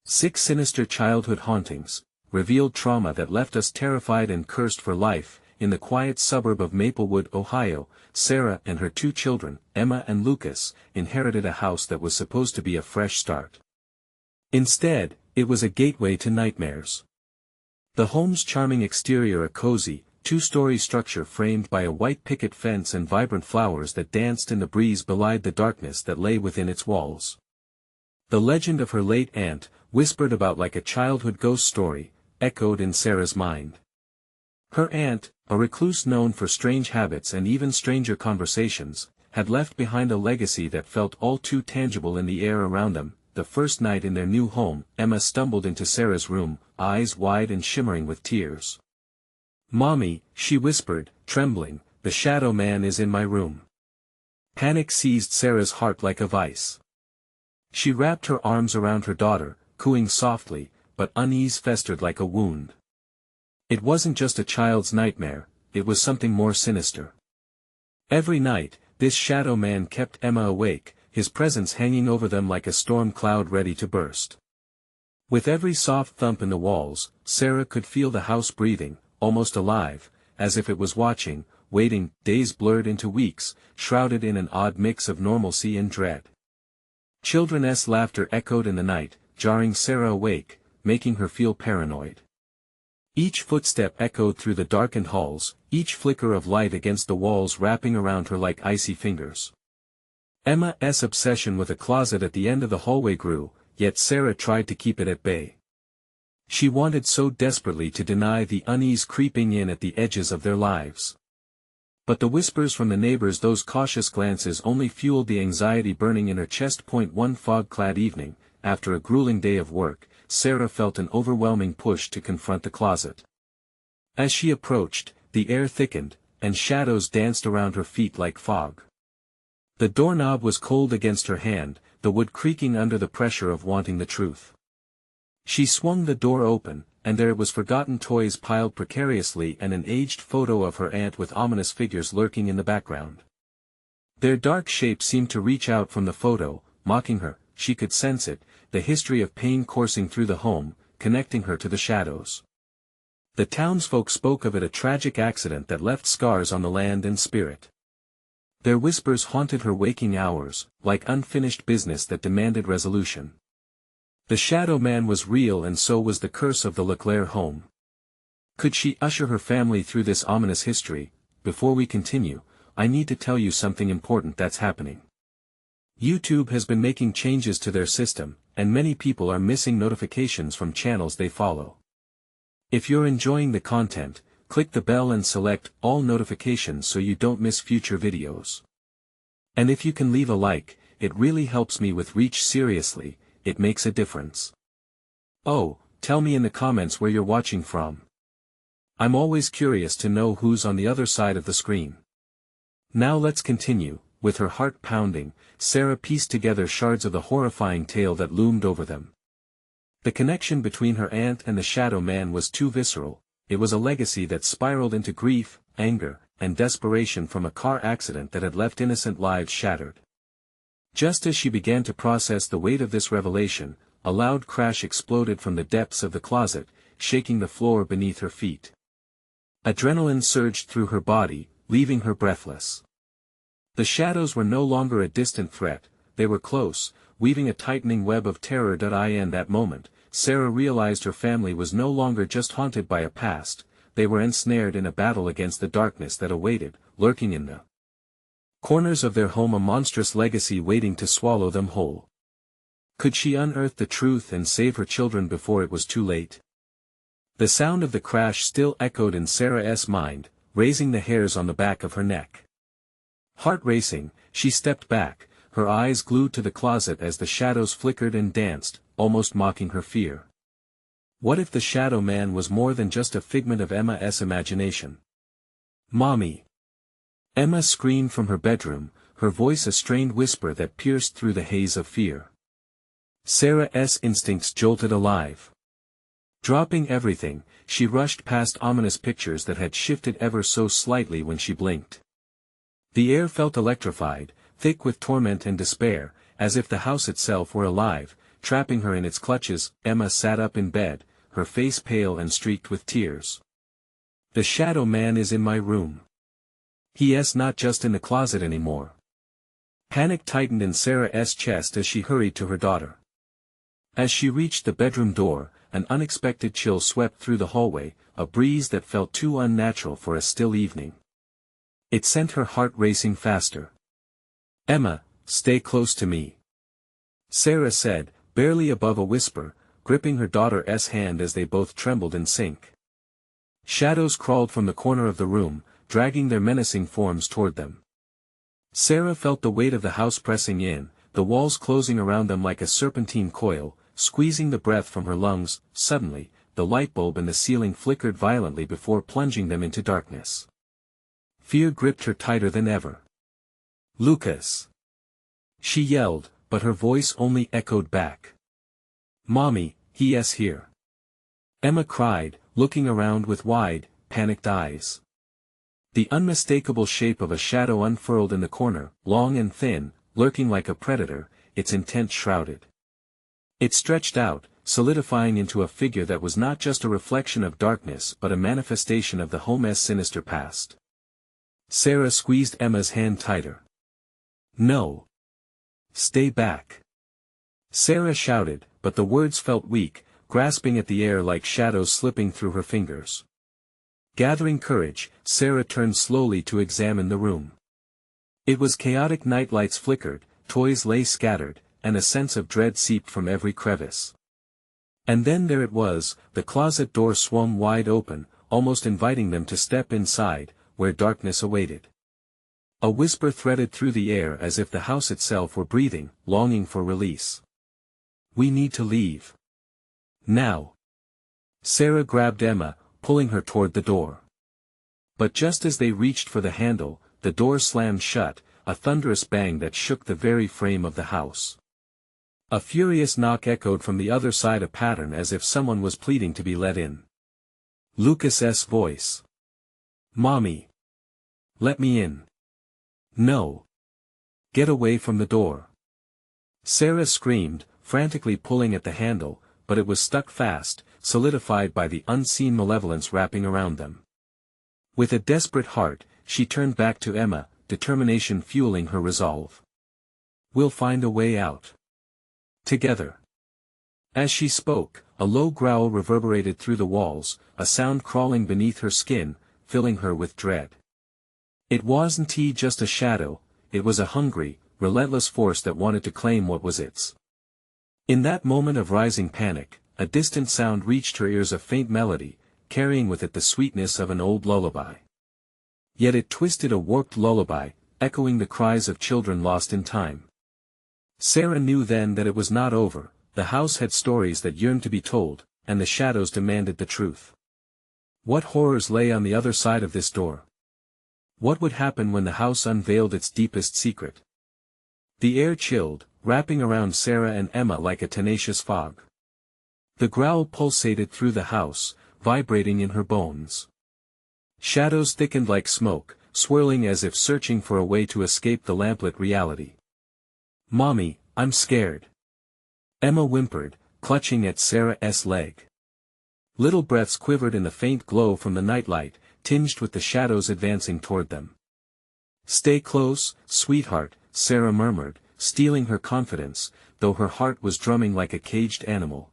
6 Sinister Childhood Hauntings, revealed trauma that left us terrified and cursed for life. In the quiet suburb of Maplewood, Ohio, Sarah and her 2 children, Emma and Lucas, inherited a house that was supposed to be a fresh start. Instead, it was a gateway to nightmares. The home's charming exterior, a cozy, 2-story structure framed by a white picket fence and vibrant flowers that danced in the breeze, belied the darkness that lay within its walls. The legend of her late aunt, whispered about like a childhood ghost story, echoed in Sarah's mind. Her aunt, a recluse known for strange habits and even stranger conversations, had left behind a legacy that felt all too tangible in the air around them. The first night in their new home, Emma stumbled into Sarah's room, eyes wide and shimmering with tears. "Mommy," she whispered, trembling, "the shadow man is in my room." Panic seized Sarah's heart like a vice. She wrapped her arms around her daughter, cooing softly, but unease festered like a wound. It wasn't just a child's nightmare, it was something more sinister. Every night, this shadow man kept Emma awake, his presence hanging over them like a storm cloud ready to burst. With every soft thump in the walls, Sarah could feel the house breathing, almost alive, as if it was watching, waiting. Days blurred into weeks, shrouded in an odd mix of normalcy and dread. Children's laughter echoed in the night, jarring Sarah awake, making her feel paranoid. Each footstep echoed through the darkened halls, each flicker of light against the walls wrapping around her like icy fingers. Emma's obsession with a closet at the end of the hallway grew, yet Sarah tried to keep it at bay. She wanted so desperately to deny the unease creeping in at the edges of their lives. But the whispers from the neighbors, those cautious glances, only fueled the anxiety burning in her chest. One fog-clad evening, after a grueling day of work, Sarah felt an overwhelming push to confront the closet. As she approached, the air thickened, and shadows danced around her feet like fog. The doorknob was cold against her hand, the wood creaking under the pressure of wanting the truth. She swung the door open, and there was forgotten toys piled precariously and an aged photo of her aunt with ominous figures lurking in the background. Their dark shapes seemed to reach out from the photo, mocking her. She could sense it, the history of pain coursing through the home, connecting her to the shadows. The townsfolk spoke of it, a tragic accident that left scars on the land and spirit. Their whispers haunted her waking hours, like unfinished business that demanded resolution. The shadow man was real, and so was the curse of the Leclerc home. Could she usher her family through this ominous history? Before we continue, I need to tell you something important that's happening. YouTube has been making changes to their system, and many people are missing notifications from channels they follow. If you're enjoying the content, click the bell and select all notifications so you don't miss future videos. And if you can leave a like, it really helps me with reach. Seriously, it makes a difference. Oh, tell me in the comments where you're watching from. I'm always curious to know who's on the other side of the screen. Now let's continue. With her heart pounding, Sarah pieced together shards of the horrifying tale that loomed over them. The connection between her aunt and the shadow man was too visceral. It was a legacy that spiraled into grief, anger, and desperation from a car accident that had left innocent lives shattered. Just as she began to process the weight of this revelation, a loud crash exploded from the depths of the closet, shaking the floor beneath her feet. Adrenaline surged through her body, leaving her breathless. The shadows were no longer a distant threat, they were close, weaving a tightening web of terror. In that moment, Sarah realized her family was no longer just haunted by a past, they were ensnared in a battle against the darkness that awaited, lurking in the corners of their home, a monstrous legacy waiting to swallow them whole. Could she unearth the truth and save her children before it was too late? The sound of the crash still echoed in Sarah's mind, raising the hairs on the back of her neck. Heart racing, she stepped back, her eyes glued to the closet as the shadows flickered and danced, almost mocking her fear. What if the shadow man was more than just a figment of Emma's imagination? "Mommy!" Emma screamed from her bedroom, her voice a strained whisper that pierced through the haze of fear. Sarah's instincts jolted alive. Dropping everything, she rushed past ominous pictures that had shifted ever so slightly when she blinked. The air felt electrified, thick with torment and despair, as if the house itself were alive, trapping her in its clutches. Emma sat up in bed, her face pale and streaked with tears. The shadow man is in my room. He's not just in the closet anymore. Panic tightened in Sarah's chest as she hurried to her daughter. As she reached the bedroom door, an unexpected chill swept through the hallway, a breeze that felt too unnatural for a still evening. It sent her heart racing faster. "Emma, stay close to me," Sarah said, barely above a whisper, gripping her daughter's hand as they both trembled in sync. Shadows crawled from the corner of the room, dragging their menacing forms toward them. Sarah felt the weight of the house pressing in, the walls closing around them like a serpentine coil, squeezing the breath from her lungs. Suddenly, the light bulb in the ceiling flickered violently before plunging them into darkness. Fear gripped her tighter than ever. "Lucas!" she yelled, but her voice only echoed back. "Mommy, he's here!" Emma cried, looking around with wide, panicked eyes. The unmistakable shape of a shadow unfurled in the corner, long and thin, lurking like a predator, its intent shrouded. It stretched out, solidifying into a figure that was not just a reflection of darkness but a manifestation of the home's sinister past. Sarah squeezed Emma's hand tighter. "No! Stay back!" Sarah shouted, but the words felt weak, grasping at the air like shadows slipping through her fingers. Gathering courage, Sarah turned slowly to examine the room. It was chaotic. Nightlights flickered, toys lay scattered, and a sense of dread seeped from every crevice. And then there it was, the closet door swung wide open, almost inviting them to step inside, where darkness awaited. A whisper threaded through the air as if the house itself were breathing, longing for release. "We need to leave. Now." Sarah grabbed Emma, pulling her toward the door. But just as they reached for the handle, the door slammed shut, a thunderous bang that shook the very frame of the house. A furious knock echoed from the other side, a pattern as if someone was pleading to be let in. Lucas's voice. "Mommy! Let me in." "No! Get away from the door!" Sarah screamed, frantically pulling at the handle, but it was stuck fast, solidified by the unseen malevolence wrapping around them. With a desperate heart, she turned back to Emma, determination fueling her resolve. "We'll find a way out. Together." As she spoke, a low growl reverberated through the walls, a sound crawling beneath her skin, filling her with dread. It wasn't just a shadow, it was a hungry, relentless force that wanted to claim what was its. In that moment of rising panic, a distant sound reached her ears, a faint melody, carrying with it the sweetness of an old lullaby. Yet it twisted, a warped lullaby, echoing the cries of children lost in time. Sarah knew then that it was not over, the house had stories that yearned to be told, and the shadows demanded the truth. What horrors lay on the other side of this door? What would happen when the house unveiled its deepest secret? The air chilled, wrapping around Sarah and Emma like a tenacious fog. The growl pulsated through the house, vibrating in her bones. Shadows thickened like smoke, swirling as if searching for a way to escape the lamplit reality. "Mommy, I'm scared," Emma whimpered, clutching at Sarah's leg. Little breaths quivered in the faint glow from the nightlight, tinged with the shadows advancing toward them. "Stay close, sweetheart," Sarah murmured, stealing her confidence, though her heart was drumming like a caged animal.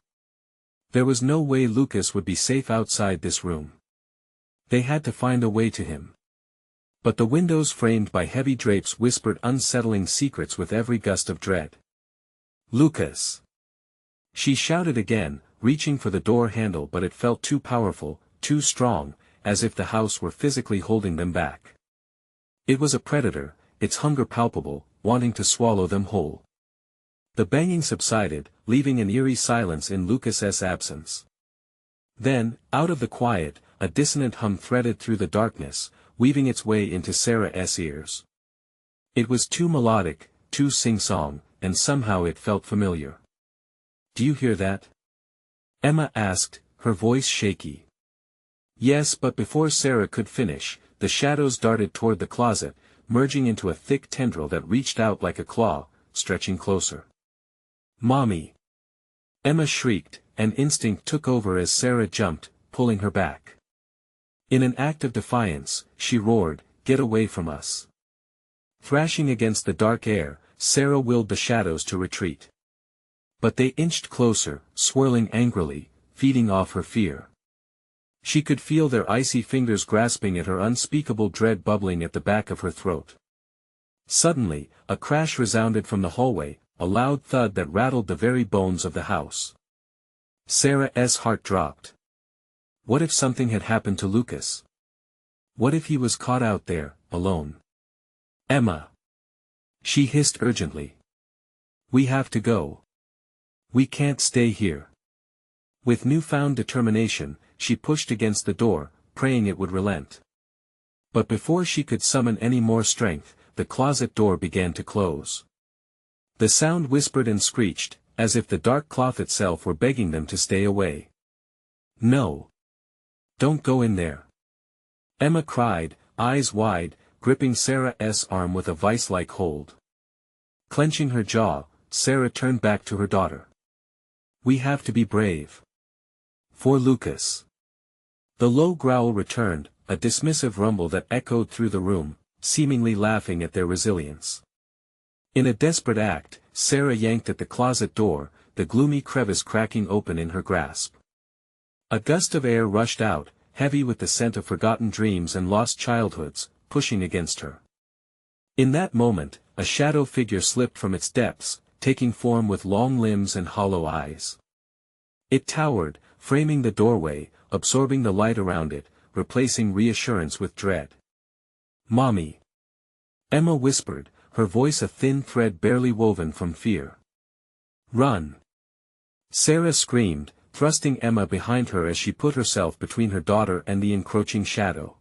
There was no way Lucas would be safe outside this room. They had to find a way to him. But the windows framed by heavy drapes whispered unsettling secrets with every gust of dread. "Lucas!" She shouted again, reaching for the door handle, but it felt too powerful, too strong, as if the house were physically holding them back. It was a predator, its hunger palpable, wanting to swallow them whole. The banging subsided, leaving an eerie silence in Lucas's absence. Then, out of the quiet, a dissonant hum threaded through the darkness, weaving its way into Sarah's ears. It was too melodic, too sing-song, and somehow it felt familiar. "Do you hear that?" Emma asked, her voice shaky. Yes, but before Sarah could finish, the shadows darted toward the closet, merging into a thick tendril that reached out like a claw, stretching closer. "Mommy!" Emma shrieked, and instinct took over as Sarah jumped, pulling her back. In an act of defiance, she roared, "Get away from us!" Thrashing against the dark air, Sarah willed the shadows to retreat. But they inched closer, swirling angrily, feeding off her fear. She could feel their icy fingers grasping at her, unspeakable dread bubbling at the back of her throat. Suddenly, a crash resounded from the hallway, a loud thud that rattled the very bones of the house. Sarah's heart dropped. What if something had happened to Lucas? What if he was caught out there, alone? "Emma!" she hissed urgently. "We have to go. We can't stay here." With newfound determination, she pushed against the door, praying it would relent. But before she could summon any more strength, the closet door began to close. The sound whispered and screeched, as if the dark cloth itself were begging them to stay away. "No. Don't go in there!" Emma cried, eyes wide, gripping Sarah's arm with a vice-like hold. Clenching her jaw, Sarah turned back to her daughter. "We have to be brave. For Lucas." The low growl returned, a dismissive rumble that echoed through the room, seemingly laughing at their resilience. In a desperate act, Sarah yanked at the closet door, the gloomy crevice cracking open in her grasp. A gust of air rushed out, heavy with the scent of forgotten dreams and lost childhoods, pushing against her. In that moment, a shadow figure slipped from its depths, taking form with long limbs and hollow eyes. It towered, framing the doorway, absorbing the light around it, replacing reassurance with dread. "Mommy!" Emma whispered, her voice a thin thread barely woven from fear. "Run!" Sarah screamed, thrusting Emma behind her as she put herself between her daughter and the encroaching shadow.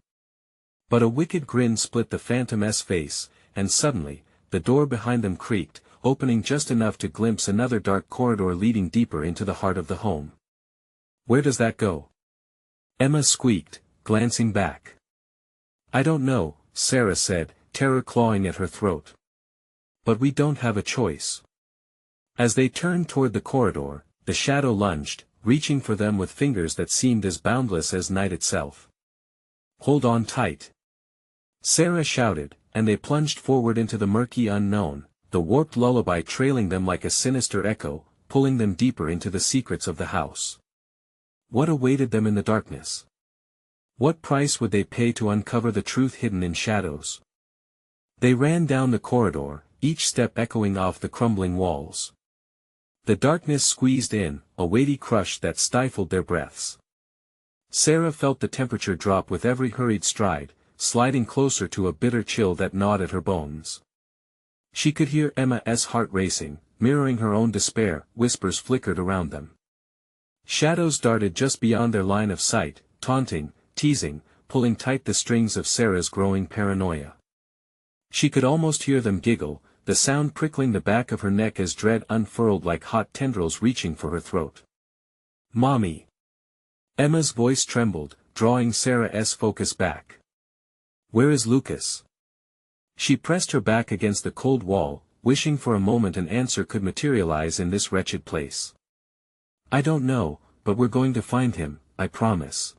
But a wicked grin split the phantom's face, and suddenly, the door behind them creaked, opening just enough to glimpse another dark corridor leading deeper into the heart of the home. "Where does that go?" Emma squeaked, glancing back. "I don't know," Sarah said, terror clawing at her throat. "But we don't have a choice." As they turned toward the corridor, the shadow lunged, reaching for them with fingers that seemed as boundless as night itself. "Hold on tight!" Sarah shouted, and they plunged forward into the murky unknown, the warped lullaby trailing them like a sinister echo, pulling them deeper into the secrets of the house. What awaited them in the darkness? What price would they pay to uncover the truth hidden in shadows? They ran down the corridor, each step echoing off the crumbling walls. The darkness squeezed in, a weighty crush that stifled their breaths. Sarah felt the temperature drop with every hurried stride, sliding closer to a bitter chill that gnawed at her bones. She could hear Emma's heart racing, mirroring her own despair. Whispers flickered around them. Shadows darted just beyond their line of sight, taunting, teasing, pulling tight the strings of Sarah's growing paranoia. She could almost hear them giggle, the sound prickling the back of her neck as dread unfurled like hot tendrils reaching for her throat. "Mommy!" Emma's voice trembled, drawing Sarah's focus back. "Where is Lucas?" She pressed her back against the cold wall, wishing for a moment an answer could materialize in this wretched place. "I don't know, but we're going to find him, I promise."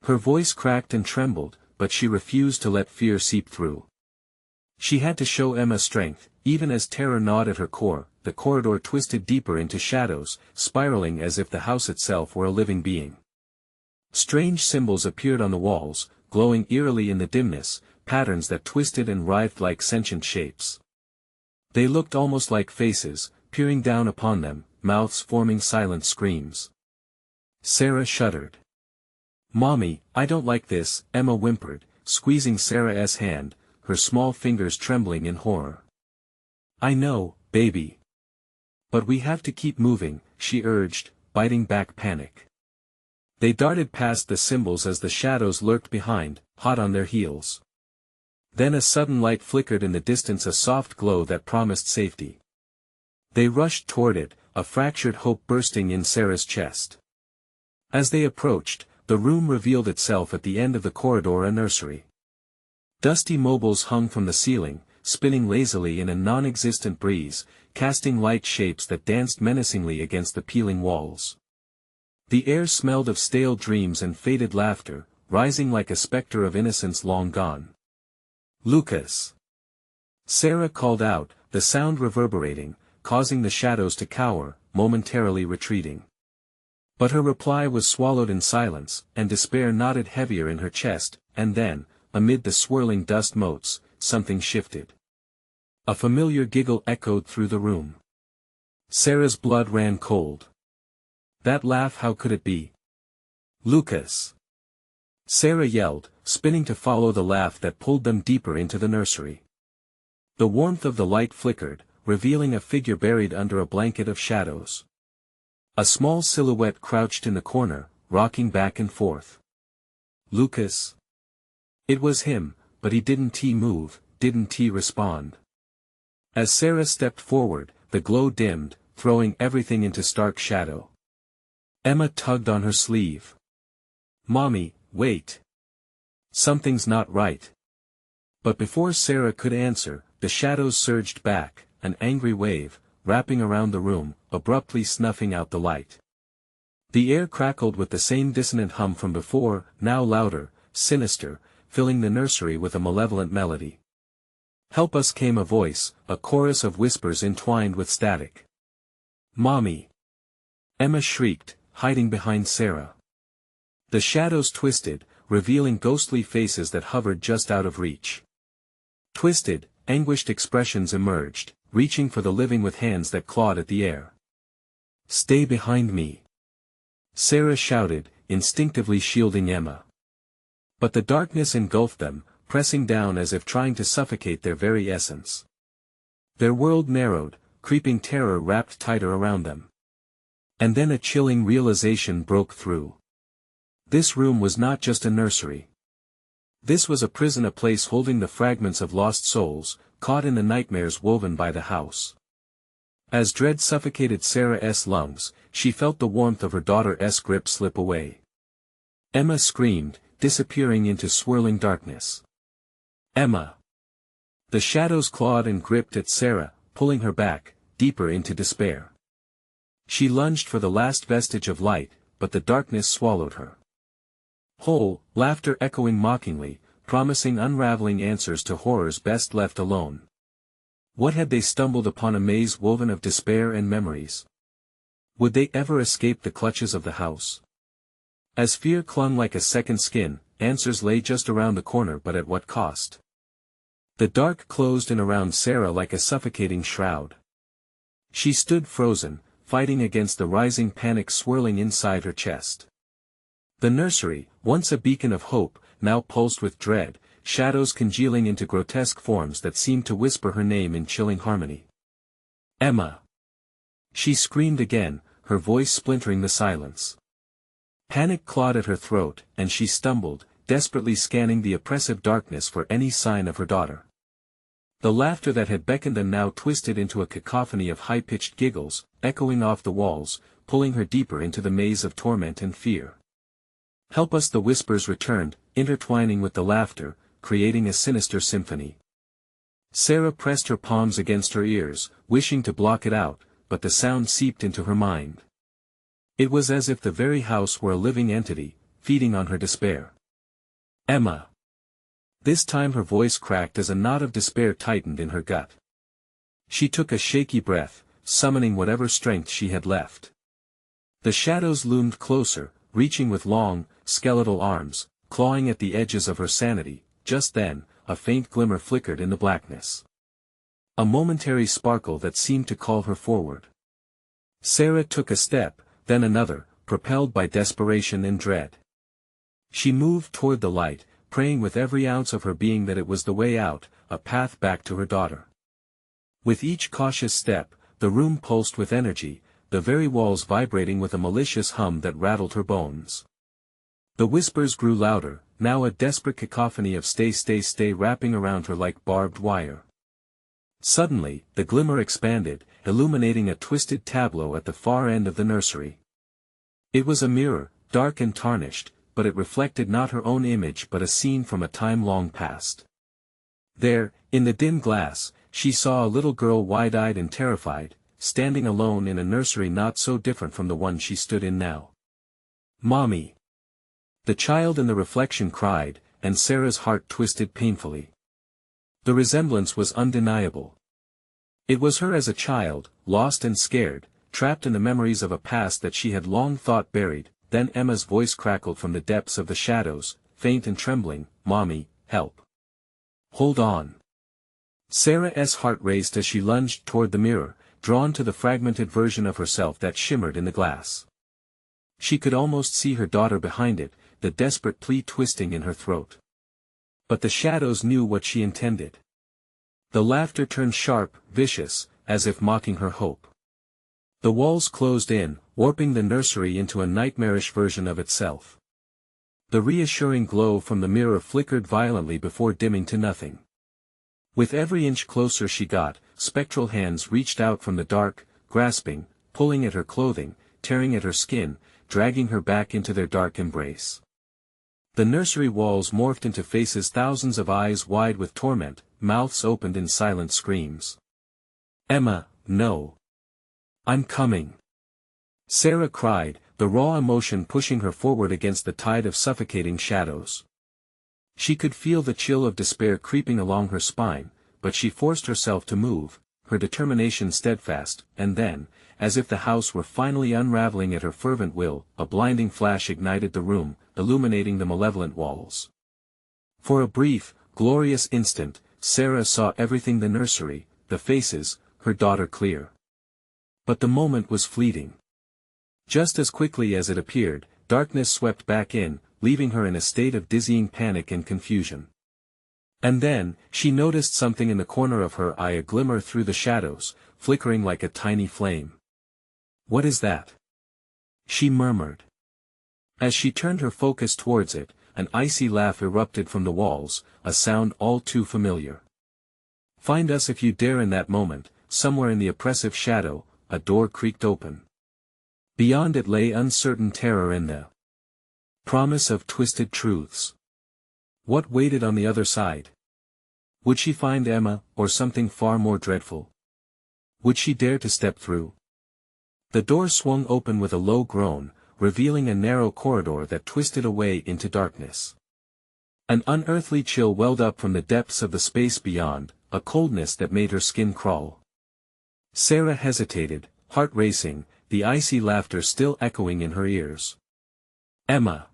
Her voice cracked and trembled, but she refused to let fear seep through. She had to show Emma strength, even as terror gnawed at her core. The corridor twisted deeper into shadows, spiraling as if the house itself were a living being. Strange symbols appeared on the walls, glowing eerily in the dimness, patterns that twisted and writhed like sentient shapes. They looked almost like faces, peering down upon them, mouths forming silent screams. Sarah shuddered. "Mommy, I don't like this," Emma whimpered, squeezing Sarah's hand, her small fingers trembling in horror. "I know, baby. But we have to keep moving," she urged, biting back panic. They darted past the symbols as the shadows lurked behind, hot on their heels. Then a sudden light flickered in the distance, a soft glow that promised safety. They rushed toward it, a fractured hope bursting in Sarah's chest. As they approached, the room revealed itself at the end of the corridor, a nursery. Dusty mobiles hung from the ceiling, spinning lazily in a non-existent breeze, casting light shapes that danced menacingly against the peeling walls. The air smelled of stale dreams and faded laughter, rising like a specter of innocence long gone. "Lucas!" Sarah called out, the sound reverberating, causing the shadows to cower, momentarily retreating. But her reply was swallowed in silence, and despair knotted heavier in her chest, and then, amid the swirling dust motes, something shifted. A familiar giggle echoed through the room. Sarah's blood ran cold. That laugh, how could it be? "Lucas!" Sarah yelled, spinning to follow the laugh that pulled them deeper into the nursery. The warmth of the light flickered, revealing a figure buried under a blanket of shadows. A small silhouette crouched in the corner, rocking back and forth. "Lucas?" It was him, but he didn't move, didn't respond. As Sarah stepped forward, the glow dimmed, throwing everything into stark shadow. Emma tugged on her sleeve. "Mommy, wait. Something's not right." But before Sarah could answer, the shadows surged back, an angry wave, wrapping around the room, abruptly snuffing out the light. The air crackled with the same dissonant hum from before, now louder, sinister, filling the nursery with a malevolent melody. "Help us," came a voice, a chorus of whispers entwined with static. "Mommy!" Emma shrieked, hiding behind Sarah. The shadows twisted, revealing ghostly faces that hovered just out of reach. Twisted, anguished expressions emerged, reaching for the living with hands that clawed at the air. "Stay behind me!" Sarah shouted, instinctively shielding Emma. But the darkness engulfed them, pressing down as if trying to suffocate their very essence. Their world narrowed, creeping terror wrapped tighter around them. And then a chilling realization broke through. This room was not just a nursery. This was a prison, a place holding the fragments of lost souls, caught in the nightmares woven by the house. As dread suffocated Sarah's lungs, she felt the warmth of her daughter's grip slip away. Emma screamed, disappearing into swirling darkness. "Emma!" The shadows clawed and gripped at Sarah, pulling her back, deeper into despair. She lunged for the last vestige of light, but the darkness swallowed her whole, laughter echoing mockingly, promising unraveling answers to horrors best left alone. What had they stumbled upon? A maze woven of despair and memories. Would they ever escape the clutches of the house? As fear clung like a second skin, answers lay just around the corner, but at what cost? The dark closed in around Sarah like a suffocating shroud. She stood frozen, fighting against the rising panic swirling inside her chest. The nursery, once a beacon of hope, now pulsed with dread, shadows congealing into grotesque forms that seemed to whisper her name in chilling harmony. "Emma!" She screamed again, her voice splintering the silence. Panic clawed at her throat, and she stumbled, desperately scanning the oppressive darkness for any sign of her daughter. The laughter that had beckoned them now twisted into a cacophony of high-pitched giggles, echoing off the walls, pulling her deeper into the maze of torment and fear. "Help us!" the whispers returned, intertwining with the laughter, creating a sinister symphony. Sarah pressed her palms against her ears, wishing to block it out, but the sound seeped into her mind. It was as if the very house were a living entity, feeding on her despair. "Emma!" This time her voice cracked as a knot of despair tightened in her gut. She took a shaky breath, summoning whatever strength she had left. The shadows loomed closer, reaching with long, skeletal arms, clawing at the edges of her sanity. Just then, a faint glimmer flickered in the blackness. A momentary sparkle that seemed to call her forward. Sarah took a step, then another, propelled by desperation and dread. She moved toward the light, praying with every ounce of her being that it was the way out, a path back to her daughter. With each cautious step, the room pulsed with energy, the very walls vibrating with a malicious hum that rattled her bones. The whispers grew louder, now a desperate cacophony of "stay, stay, stay" wrapping around her like barbed wire. Suddenly, the glimmer expanded, illuminating a twisted tableau at the far end of the nursery. It was a mirror, dark and tarnished, but it reflected not her own image but a scene from a time long past. There, in the dim glass, she saw a little girl wide-eyed and terrified, standing alone in a nursery not so different from the one she stood in now. "Mommy!" The child in the reflection cried, and Sarah's heart twisted painfully. The resemblance was undeniable. It was her as a child, lost and scared, trapped in the memories of a past that she had long thought buried. Then Emma's voice crackled from the depths of the shadows, faint and trembling, "Mommy, help. Hold on." Sarah's heart raced as she lunged toward the mirror, drawn to the fragmented version of herself that shimmered in the glass. She could almost see her daughter behind it, the desperate plea twisting in her throat. But the shadows knew what she intended. The laughter turned sharp, vicious, as if mocking her hope. The walls closed in, warping the nursery into a nightmarish version of itself. The reassuring glow from the mirror flickered violently before dimming to nothing. With every inch closer she got, spectral hands reached out from the dark, grasping, pulling at her clothing, tearing at her skin, dragging her back into their dark embrace. The nursery walls morphed into faces, thousands of eyes wide with torment, mouths opened in silent screams. "Emma, no. I'm coming!" Sarah cried, the raw emotion pushing her forward against the tide of suffocating shadows. She could feel the chill of despair creeping along her spine, but she forced herself to move, her determination steadfast, and then, as if the house were finally unraveling at her fervent will, a blinding flash ignited the room, illuminating the malevolent walls. For a brief, glorious instant, Sarah saw everything: the nursery, the faces, her daughter clear. But the moment was fleeting. Just as quickly as it appeared, darkness swept back in, leaving her in a state of dizzying panic and confusion. And then, she noticed something in the corner of her eye, a glimmer through the shadows, flickering like a tiny flame. "What is that?" she murmured. As she turned her focus towards it, an icy laugh erupted from the walls, a sound all too familiar. "Find us if you dare!" In that moment, somewhere in the oppressive shadow, a door creaked open. Beyond it lay uncertain terror and the promise of twisted truths. What waited on the other side? Would she find Emma, or something far more dreadful? Would she dare to step through? The door swung open with a low groan, revealing a narrow corridor that twisted away into darkness. An unearthly chill welled up from the depths of the space beyond, a coldness that made her skin crawl. Sarah hesitated, heart racing, the icy laughter still echoing in her ears. "Emma!"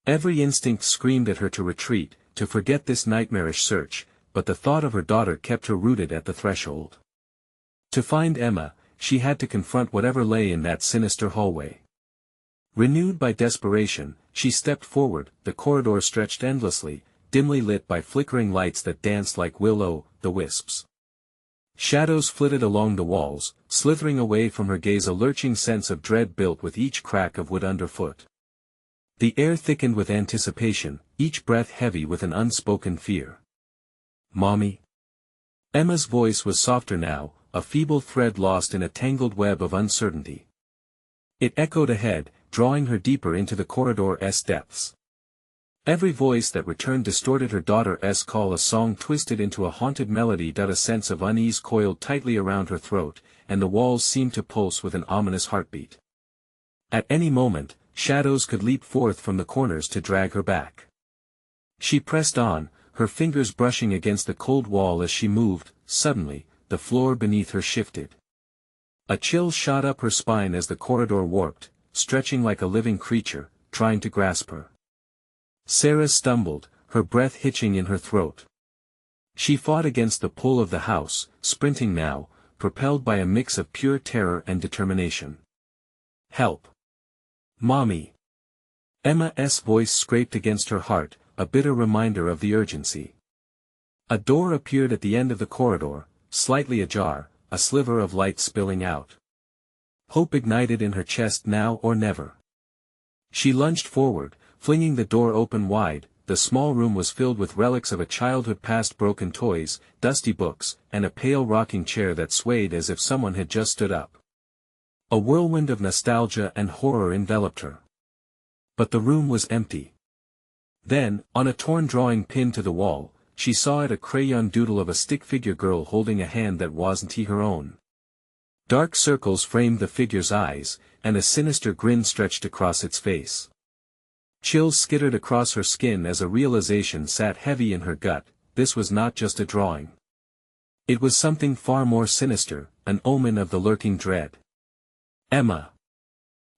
Every instinct screamed at her to retreat, to forget this nightmarish search, but the thought of her daughter kept her rooted at the threshold. To find Emma, she had to confront whatever lay in that sinister hallway. Renewed by desperation, she stepped forward. The corridor stretched endlessly, dimly lit by flickering lights that danced like will-o'-the-wisps. Shadows flitted along the walls, slithering away from her gaze, a lurching sense of dread built with each crack of wood underfoot. The air thickened with anticipation, each breath heavy with an unspoken fear. "Mommy?" Emma's voice was softer now, a feeble thread lost in a tangled web of uncertainty. It echoed ahead, drawing her deeper into the corridor's depths. Every voice that returned distorted her daughter's call, a song twisted into a haunted melody. A sense of unease coiled tightly around her throat, and the walls seemed to pulse with an ominous heartbeat. At any moment, shadows could leap forth from the corners to drag her back. She pressed on, her fingers brushing against the cold wall as she moved. Suddenly, the floor beneath her shifted. A chill shot up her spine as the corridor warped, stretching like a living creature, trying to grasp her. Sarah stumbled, her breath hitching in her throat. She fought against the pull of the house, sprinting now, propelled by a mix of pure terror and determination. "Help! Mommy!" Emma's voice scraped against her heart, a bitter reminder of the urgency. A door appeared at the end of the corridor, slightly ajar, a sliver of light spilling out. Hope ignited in her chest. Now or never. She lunged forward, flinging the door open wide. The small room was filled with relics of a childhood past: broken toys, dusty books, and a pale rocking chair that swayed as if someone had just stood up. A whirlwind of nostalgia and horror enveloped her. But the room was empty. Then, on a torn drawing pinned to the wall, she saw it a crayon doodle of a stick figure girl holding a hand that wasn't her own. Dark circles framed the figure's eyes, and a sinister grin stretched across its face. Chills skittered across her skin as a realization sat heavy in her gut. This was not just a drawing. It was something far more sinister, an omen of the lurking dread. "Emma!"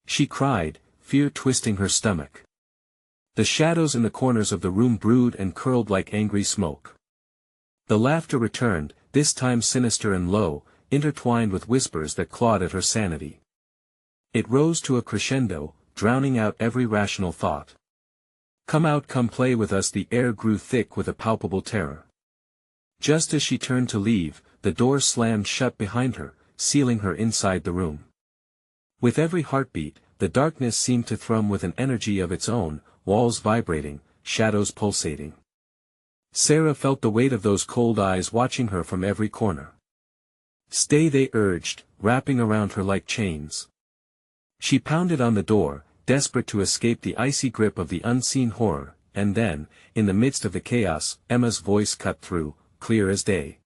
she cried, fear twisting her stomach. The shadows in the corners of the room brewed and curled like angry smoke. The laughter returned, this time sinister and low, intertwined with whispers that clawed at her sanity. It rose to a crescendo, drowning out every rational thought. "Come out, come play with us." The air grew thick with a palpable terror. Just as she turned to leave, the door slammed shut behind her, sealing her inside the room. With every heartbeat, the darkness seemed to thrum with an energy of its own, walls vibrating, shadows pulsating. Sarah felt the weight of those cold eyes watching her from every corner. "Stay," they urged, wrapping around her like chains. She pounded on the door, desperate to escape the icy grip of the unseen horror, and then, in the midst of the chaos, Emma's voice cut through, clear as day.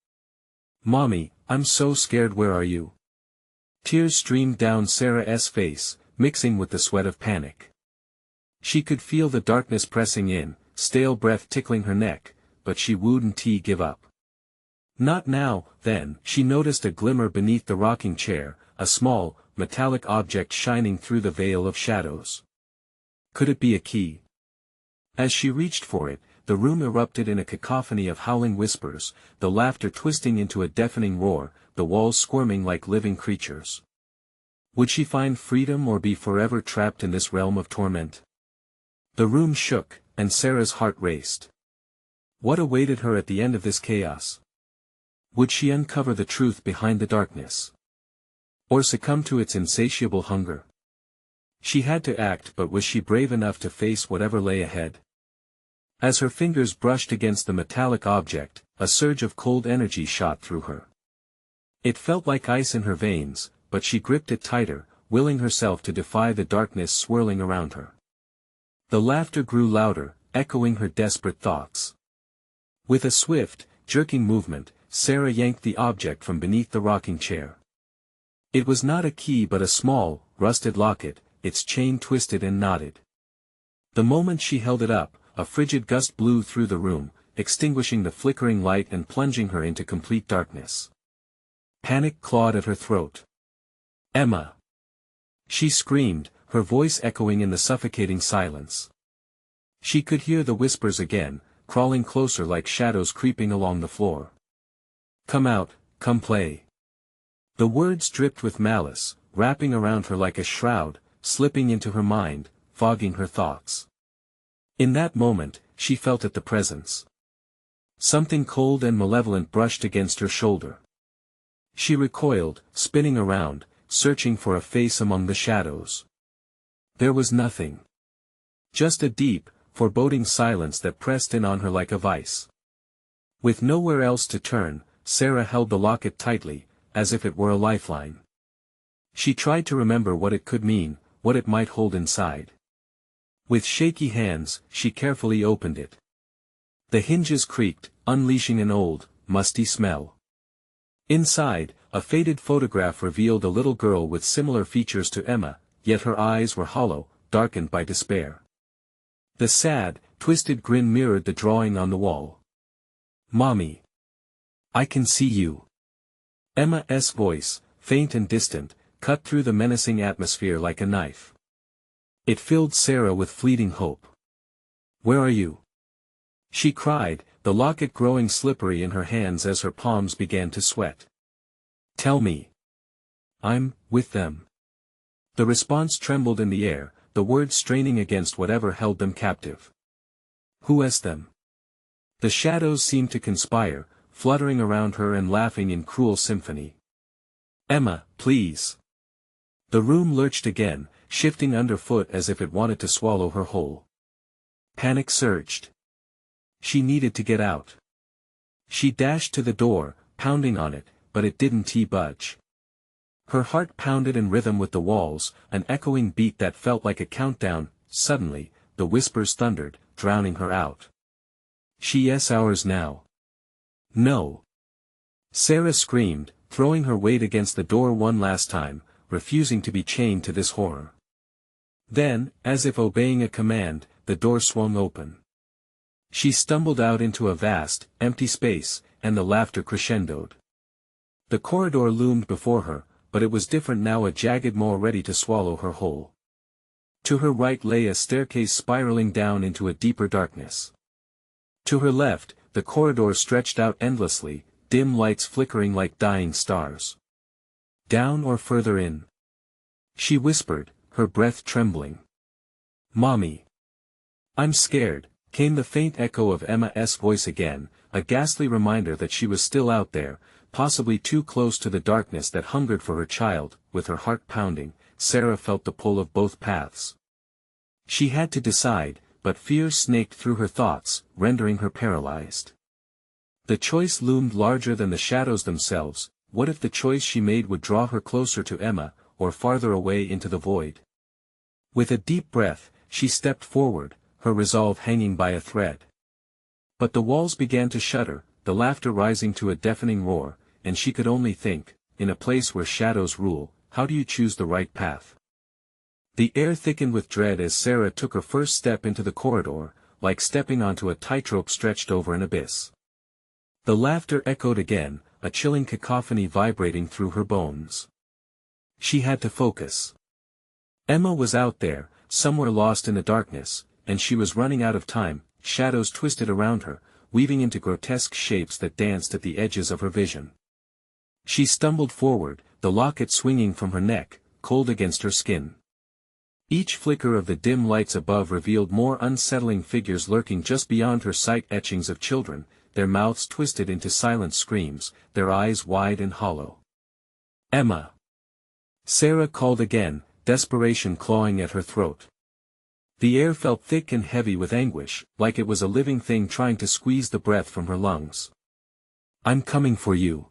"Mommy, I'm so scared. Where are you?" Tears streamed down Sarah's face, mixing with the sweat of panic. She could feel the darkness pressing in, stale breath tickling her neck, but she wouldn't give up. Not now. Then she noticed a glimmer beneath the rocking chair, a small, metallic object shining through the veil of shadows. Could it be a key? As she reached for it, the room erupted in a cacophony of howling whispers, the laughter twisting into a deafening roar, the walls squirming like living creatures. Would she find freedom or be forever trapped in this realm of torment? The room shook, and Sarah's heart raced. What awaited her at the end of this chaos? Would she uncover the truth behind the darkness? Or succumb to its insatiable hunger? She had to act, but was she brave enough to face whatever lay ahead? As her fingers brushed against the metallic object, a surge of cold energy shot through her. It felt like ice in her veins, but she gripped it tighter, willing herself to defy the darkness swirling around her. The laughter grew louder, echoing her desperate thoughts. With a swift, jerking movement, Sarah yanked the object from beneath the rocking chair. It was not a key but a small, rusted locket, its chain twisted and knotted. The moment she held it up, a frigid gust blew through the room, extinguishing the flickering light and plunging her into complete darkness. Panic clawed at her throat. "Emma!" she screamed, her voice echoing in the suffocating silence. She could hear the whispers again, crawling closer like shadows creeping along the floor. "Come out, come play." The words dripped with malice, wrapping around her like a shroud, slipping into her mind, fogging her thoughts. In that moment, she felt the presence. Something cold and malevolent brushed against her shoulder. She recoiled, spinning around, searching for a face among the shadows. There was nothing. Just a deep, foreboding silence that pressed in on her like a vice. With nowhere else to turn, Sarah held the locket tightly, as if it were a lifeline. She tried to remember what it could mean, what it might hold inside. With shaky hands, she carefully opened it. The hinges creaked, unleashing an old, musty smell. Inside, a faded photograph revealed a little girl with similar features to Emma, yet her eyes were hollow, darkened by despair. The sad, twisted grin mirrored the drawing on the wall. "Mommy! I can see you." Emma's voice, faint and distant, cut through the menacing atmosphere like a knife. It filled Sarah with fleeting hope. "Where are you?" she cried, the locket growing slippery in her hands as her palms began to sweat. "Tell me." "I'm with them." The response trembled in the air, the words straining against whatever held them captive. "Who is them?" The shadows seemed to conspire, fluttering around her and laughing in cruel symphony. "Emma, please." The room lurched again, shifting underfoot as if it wanted to swallow her whole. Panic surged. She needed to get out. She dashed to the door, pounding on it, but it didn't budge. Her heart pounded in rhythm with the walls, an echoing beat that felt like a countdown. Suddenly, the whispers thundered, drowning her out. Yes, ours now. No. Sarah screamed, throwing her weight against the door one last time, refusing to be chained to this horror. Then, as if obeying a command, the door swung open. She stumbled out into a vast, empty space, and the laughter crescendoed. The corridor loomed before her, but it was different now, a jagged maw ready to swallow her whole. To her right lay a staircase spiraling down into a deeper darkness. To her left, the corridor stretched out endlessly, dim lights flickering like dying stars. Down or further in? She whispered, her breath trembling. "Mommy. I'm scared," came the faint echo of Emma's voice again, a ghastly reminder that she was still out there, possibly too close to the darkness that hungered for her child. With her heart pounding, Sarah felt the pull of both paths. She had to decide, but fear snaked through her thoughts, rendering her paralyzed. The choice loomed larger than the shadows themselves. What if the choice she made would draw her closer to Emma, or farther away into the void? With a deep breath, she stepped forward, her resolve hanging by a thread. But the walls began to shudder, the laughter rising to a deafening roar, and she could only think, in a place where shadows rule, how do you choose the right path? The air thickened with dread as Sarah took her first step into the corridor, like stepping onto a tightrope stretched over an abyss. The laughter echoed again, a chilling cacophony vibrating through her bones. She had to focus. Emma was out there, somewhere lost in the darkness, and she was running out of time. Shadows twisted around her, weaving into grotesque shapes that danced at the edges of her vision. She stumbled forward, the locket swinging from her neck, cold against her skin. Each flicker of the dim lights above revealed more unsettling figures lurking just beyond her sight, etchings of children, their mouths twisted into silent screams, their eyes wide and hollow. "Emma!" Sarah called again, desperation clawing at her throat. The air felt thick and heavy with anguish, like it was a living thing trying to squeeze the breath from her lungs. "I'm coming for you."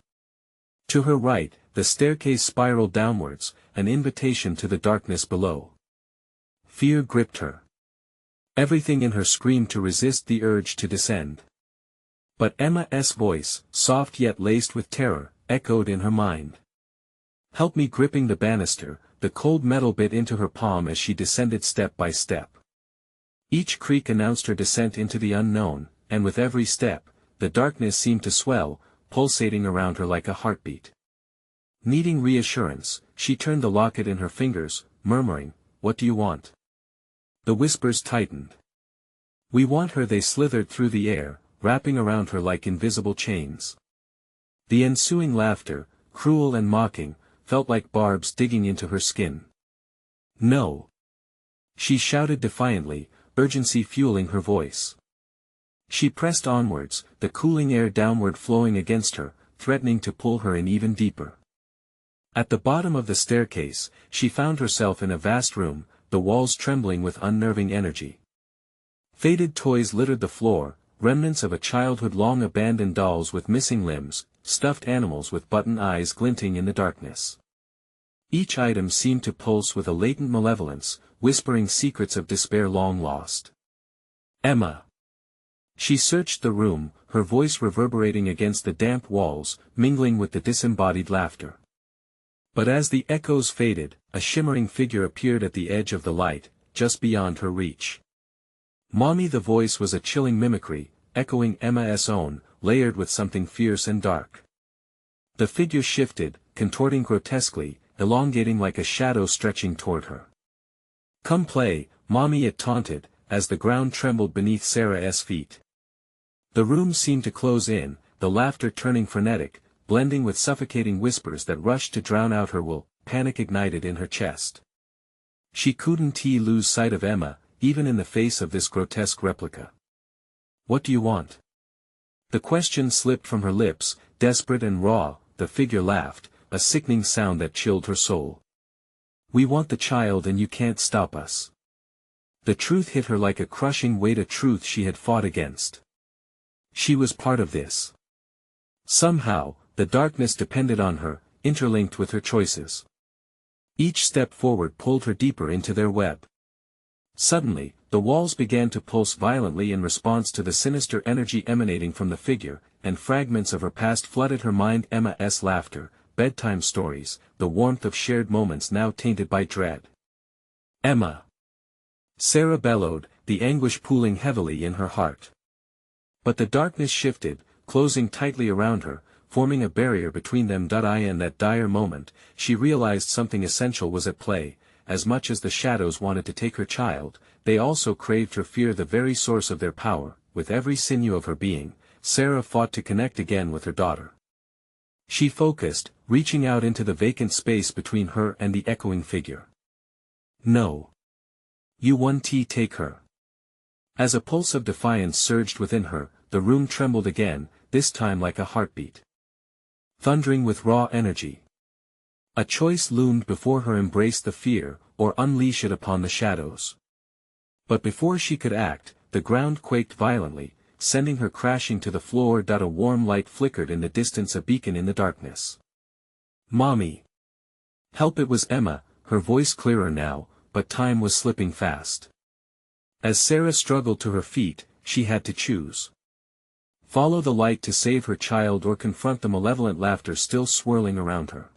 To her right, the staircase spiraled downwards, an invitation to the darkness below. Fear gripped her. Everything in her screamed to resist the urge to descend. But Emma's voice, soft yet laced with terror, echoed in her mind. "Help me!" Gripping the banister, the cold metal bit into her palm as she descended step by step. Each creak announced her descent into the unknown, and with every step, the darkness seemed to swell, pulsating around her like a heartbeat. Needing reassurance, she turned the locket in her fingers, murmuring, "What do you want?" The whispers tightened. "We want her." They slithered through the air, wrapping around her like invisible chains. The ensuing laughter, cruel and mocking, felt like barbs digging into her skin. "No!" She shouted defiantly, urgency fueling her voice. She pressed onwards, the cooling air downward flowing against her, threatening to pull her in even deeper. At the bottom of the staircase, she found herself in a vast room, the walls trembling with unnerving energy. Faded toys littered the floor, remnants of a childhood long abandoned, dolls with missing limbs, stuffed animals with button eyes glinting in the darkness. Each item seemed to pulse with a latent malevolence, whispering secrets of despair long lost. "Emma!" She searched the room, her voice reverberating against the damp walls, mingling with the disembodied laughter. But as the echoes faded, a shimmering figure appeared at the edge of the light, just beyond her reach. "Mommy!" The voice was a chilling mimicry, echoing Emma's own, layered with something fierce and dark. The figure shifted, contorting grotesquely, elongating like a shadow stretching toward her. "Come play, Mommy!" it taunted, as the ground trembled beneath Sarah's feet. The room seemed to close in, the laughter turning frenetic, blending with suffocating whispers that rushed to drown out her will. Panic ignited in her chest. She couldn't lose sight of Emma, even in the face of this grotesque replica. "What do you want?" The question slipped from her lips, desperate and raw. The figure laughed, a sickening sound that chilled her soul. "We want the child and you can't stop us." The truth hit her like a crushing weight, a truth she had fought against. She was part of this. Somehow, the darkness depended on her, interlinked with her choices. Each step forward pulled her deeper into their web. Suddenly, the walls began to pulse violently in response to the sinister energy emanating from the figure, and fragments of her past flooded her mind. Emma's laughter, bedtime stories, the warmth of shared moments now tainted by dread. Emma! Sarah bellowed, the anguish pooling heavily in her heart. But the darkness shifted, closing tightly around her, forming a barrier between them. In that dire moment, she realized something essential was at play. As much as the shadows wanted to take her child, they also craved her fear, the very source of their power. With every sinew of her being, Sarah fought to connect again with her daughter. She focused, reaching out into the vacant space between her and the echoing figure. No. You won't take her. As a pulse of defiance surged within her, the room trembled again, this time like a heartbeat. Thundering with raw energy. A choice loomed before her: embrace the fear, or unleash it upon the shadows. But before she could act, the ground quaked violently, sending her crashing to the floor. A warm light flickered in the distance, a beacon in the darkness. Mommy! Help! It was Emma, her voice clearer now, but time was slipping fast. As Sarah struggled to her feet, she had to choose. Follow the light to save her child, or confront the malevolent laughter still swirling around her.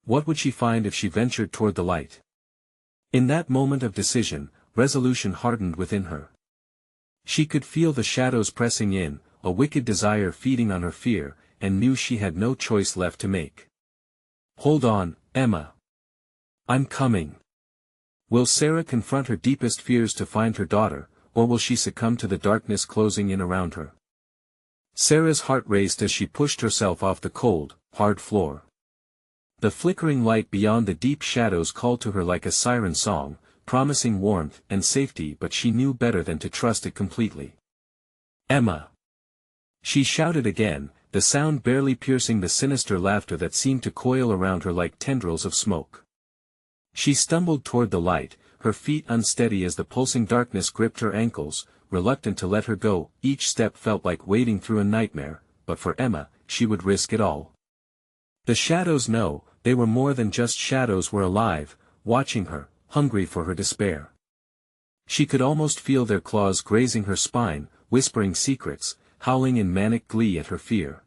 What would she find if she ventured toward the light? In that moment of decision, resolution hardened within her. She could feel the shadows pressing in, a wicked desire feeding on her fear, and knew she had no choice left to make. Hold on, Emma. I'm coming. Will Sarah confront her deepest fears to find her daughter, or will she succumb to the darkness closing in around her? Sarah's heart raced as she pushed herself off the cold, hard floor. The flickering light beyond the deep shadows called to her like a siren song, promising warmth and safety, but she knew better than to trust it completely. Emma! She shouted again, the sound barely piercing the sinister laughter that seemed to coil around her like tendrils of smoke. She stumbled toward the light, her feet unsteady as the pulsing darkness gripped her ankles, reluctant to let her go. Each step felt like wading through a nightmare, but for Emma, she would risk it all. The shadows, no, they were more than just shadows, were alive, watching her, hungry for her despair. She could almost feel their claws grazing her spine, whispering secrets, howling in manic glee at her fear.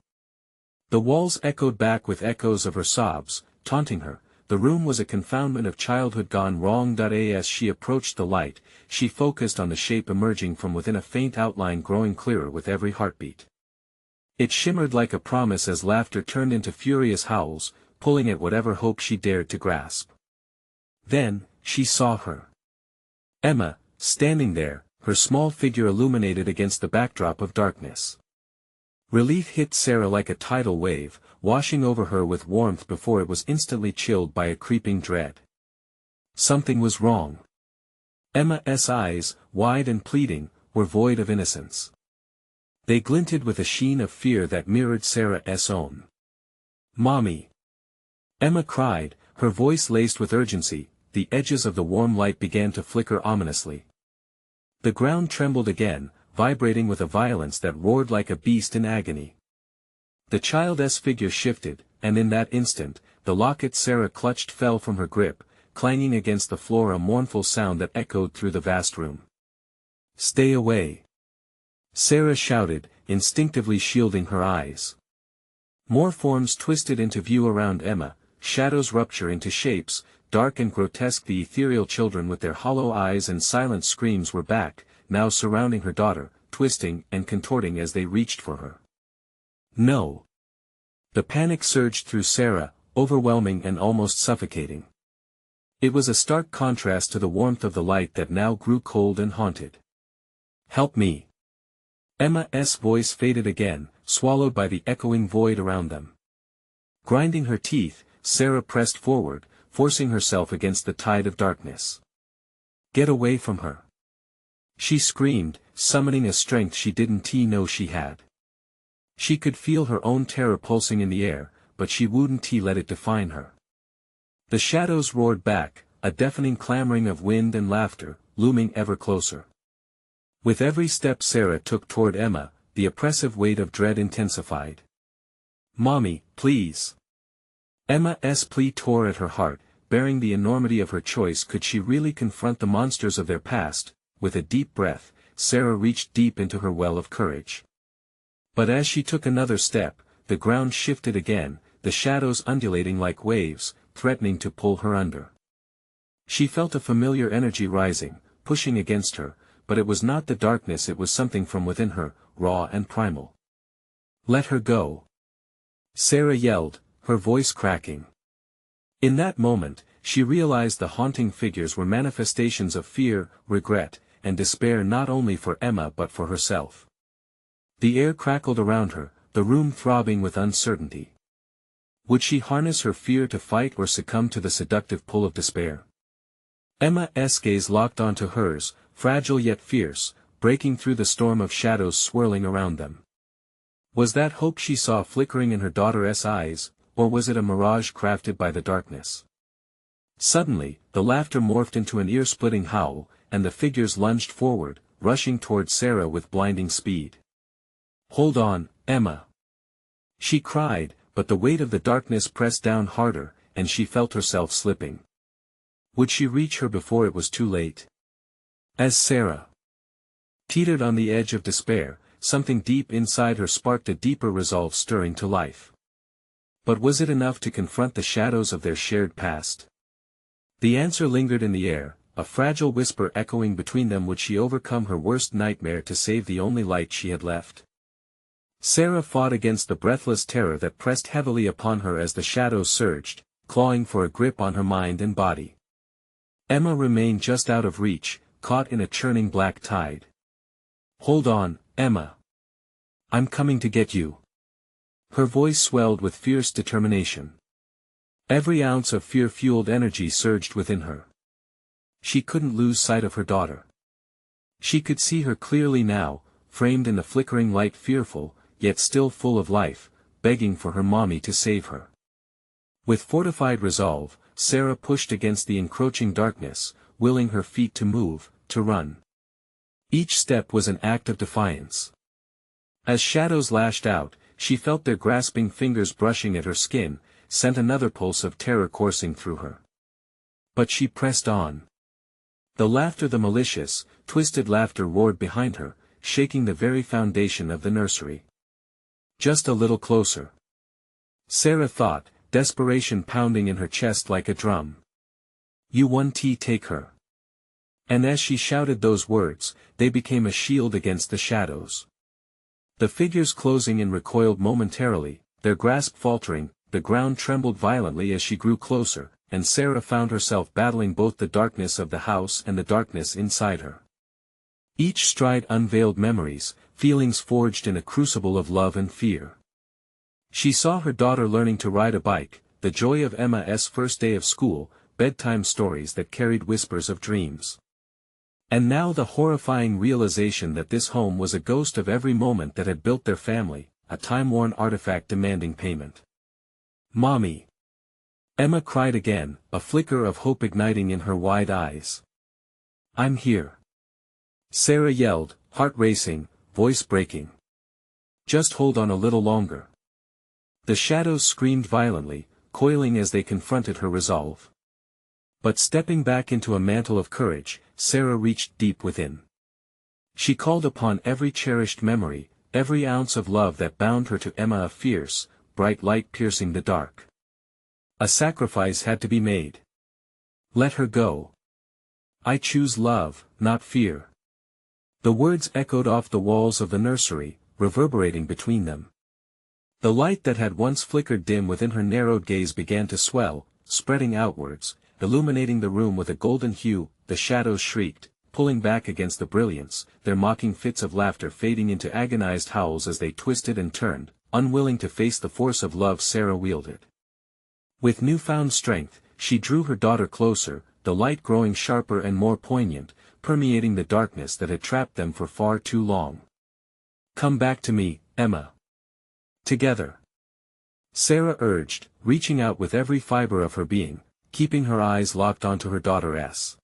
The walls echoed back with echoes of her sobs, taunting her. The room was a confoundment of childhood gone wrong. As she approached the light, she focused on the shape emerging from within, a faint outline growing clearer with every heartbeat. It shimmered like a promise as laughter turned into furious howls, pulling at whatever hope she dared to grasp. Then, she saw her. Emma, standing there, her small figure illuminated against the backdrop of darkness. Relief hit Sarah like a tidal wave, washing over her with warmth before it was instantly chilled by a creeping dread. Something was wrong. Emma's eyes, wide and pleading, were void of innocence. They glinted with a sheen of fear that mirrored Sarah's own. Mommy! Emma cried, her voice laced with urgency. The edges of the warm light began to flicker ominously. The ground trembled again, vibrating with a violence that roared like a beast in agony. The child's figure shifted, and in that instant, the locket Sarah clutched fell from her grip, clanging against the floor, a mournful sound that echoed through the vast room. Stay away! Sarah shouted, instinctively shielding her eyes. More forms twisted into view around Emma, shadows rupture into shapes, dark and grotesque. The ethereal children with their hollow eyes and silent screams were back, now surrounding her daughter, twisting and contorting as they reached for her. No! The panic surged through Sarah, overwhelming and almost suffocating. It was a stark contrast to the warmth of the light that now grew cold and haunted. Help me! Emma's voice faded again, swallowed by the echoing void around them. Grinding her teeth, Sarah pressed forward, forcing herself against the tide of darkness. Get away from her! She screamed, summoning a strength she didn't know she had. She could feel her own terror pulsing in the air, but she wouldn't let it define her. The shadows roared back, a deafening clamoring of wind and laughter, looming ever closer. With every step Sarah took toward Emma, the oppressive weight of dread intensified. Mommy, please! Emma's plea tore at her heart, bearing the enormity of her choice, could she really confront the monsters of their past? With a deep breath, Sarah reached deep into her well of courage. But as she took another step, the ground shifted again, the shadows undulating like waves, threatening to pull her under. She felt a familiar energy rising, pushing against her, but it was not the darkness, it was something from within her, raw and primal. "Let her go!" Sarah yelled, her voice cracking. In that moment, she realized the haunting figures were manifestations of fear, regret, and despair, not only for Emma but for herself. The air crackled around her, the room throbbing with uncertainty. Would she harness her fear to fight or succumb to the seductive pull of despair? Emma's gaze locked onto hers, fragile yet fierce, breaking through the storm of shadows swirling around them. Was that hope she saw flickering in her daughter's eyes, or was it a mirage crafted by the darkness? Suddenly, the laughter morphed into an ear-splitting howl, and the figures lunged forward, rushing toward Sarah with blinding speed. "Hold on, Emma!" she cried, but the weight of the darkness pressed down harder, and she felt herself slipping. Would she reach her before it was too late? As Sarah teetered on the edge of despair, something deep inside her sparked a deeper resolve stirring to life. But was it enough to confront the shadows of their shared past? The answer lingered in the air, a fragile whisper echoing between them. Would she overcome her worst nightmare to save the only light she had left? Sarah fought against the breathless terror that pressed heavily upon her as the shadows surged, clawing for a grip on her mind and body. Emma remained just out of reach, caught in a churning black tide. "Hold on, Emma. I'm coming to get you." Her voice swelled with fierce determination. Every ounce of fear-fueled energy surged within her. She couldn't lose sight of her daughter. She could see her clearly now, framed in the flickering light, fearful, yet still full of life, begging for her mommy to save her. With fortified resolve, Sarah pushed against the encroaching darkness, willing her feet to move, to run. Each step was an act of defiance. As shadows lashed out, she felt their grasping fingers brushing at her skin, sent another pulse of terror coursing through her. But she pressed on. The laughter, the malicious, twisted laughter, roared behind her, shaking the very foundation of the nursery. Just a little closer, Sarah thought, desperation pounding in her chest like a drum. "You want to take her." And as she shouted those words, they became a shield against the shadows. The figures closing in recoiled momentarily, their grasp faltering, the ground trembled violently as she grew closer, and Sarah found herself battling both the darkness of the house and the darkness inside her. Each stride unveiled memories, feelings forged in a crucible of love and fear. She saw her daughter learning to ride a bike, the joy of Emma's first day of school, bedtime stories that carried whispers of dreams. And now the horrifying realization that this home was a ghost of every moment that had built their family, a time-worn artifact demanding payment. "Mommy!" Emma cried again, a flicker of hope igniting in her wide eyes. "I'm here!" Sarah yelled, heart racing, voice breaking. "Just hold on a little longer." The shadows screamed violently, coiling as they confronted her resolve. But stepping back into a mantle of courage, Sarah reached deep within. She called upon every cherished memory, every ounce of love that bound her to Emma, a fierce, bright light piercing the dark. A sacrifice had to be made. "Let her go. I choose love, not fear." The words echoed off the walls of the nursery, reverberating between them. The light that had once flickered dim within her narrowed gaze began to swell, spreading outwards, illuminating the room with a golden hue. The shadows shrieked, pulling back against the brilliance, their mocking fits of laughter fading into agonized howls as they twisted and turned, unwilling to face the force of love Sarah wielded. With newfound strength, she drew her daughter closer, the light growing sharper and more poignant, permeating the darkness that had trapped them for far too long. "Come back to me, Emma. Together," Sarah urged, reaching out with every fiber of her being, keeping her eyes locked onto her daughter's.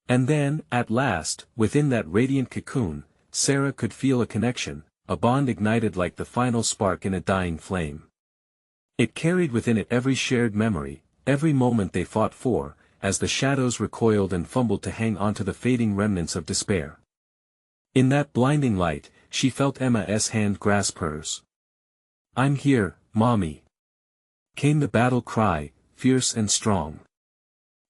And then, at last, within that radiant cocoon, Sarah could feel a connection, a bond ignited like the final spark in a dying flame. It carried within it every shared memory, every moment they fought for, as the shadows recoiled and fumbled to hang onto the fading remnants of despair. In that blinding light, she felt Emma's hand grasp hers. "I'm here, Mommy," came the battle cry, fierce and strong.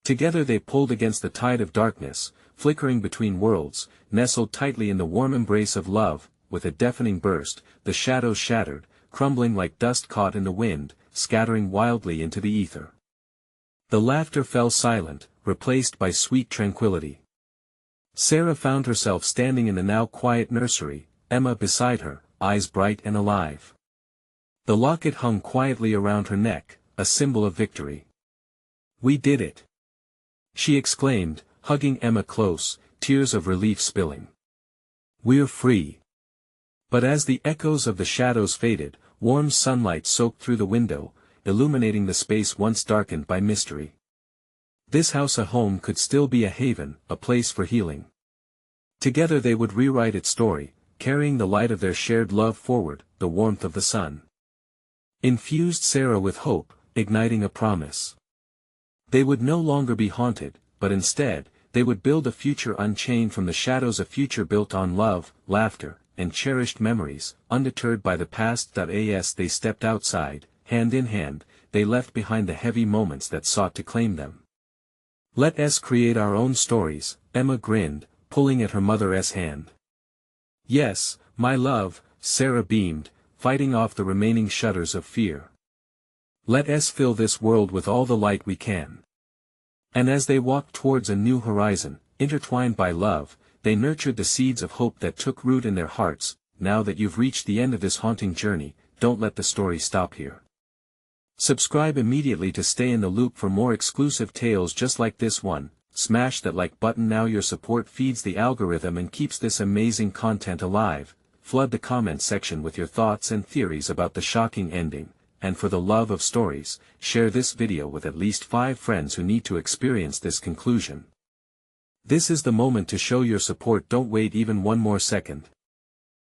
Together they pulled against the tide of darkness, flickering between worlds, nestled tightly in the warm embrace of love. With a deafening burst, the shadows shattered, crumbling like dust caught in the wind, scattering wildly into the ether. The laughter fell silent, replaced by sweet tranquility. Sarah found herself standing in the now quiet nursery, Emma beside her, eyes bright and alive. The locket hung quietly around her neck, a symbol of victory. "We did it!" she exclaimed, hugging Emma close, tears of relief spilling. "We're free!" But as the echoes of the shadows faded, warm sunlight soaked through the window, illuminating the space once darkened by mystery. This house a home could still be a haven, a place for healing. Together they would rewrite its story, carrying the light of their shared love forward, the warmth of the sun. Infused Sarah with hope, igniting a promise. They would no longer be haunted, but instead, they would build a future unchained from the shadows, a future built on love, laughter, and cherished memories, undeterred by the past. As they stepped outside, hand in hand, they left behind the heavy moments that sought to claim them. "Let us create our own stories," Emma grinned, pulling at her mother's hand. "Yes, my love," Sarah beamed, fighting off the remaining shudders of fear. "Let us fill this world with all the light we can." And as they walked towards a new horizon, intertwined by love, they nurtured the seeds of hope that took root in their hearts. Now that you've reached the end of this haunting journey, don't let the story stop here. Subscribe immediately to stay in the loop for more exclusive tales just like this one. Smash that like button now. Your support feeds the algorithm and keeps this amazing content alive. Flood the comment section with your thoughts and theories about the shocking ending, and for the love of stories, share this video with at least 5 friends who need to experience this conclusion. This is the moment to show your support. Don't wait even one more second.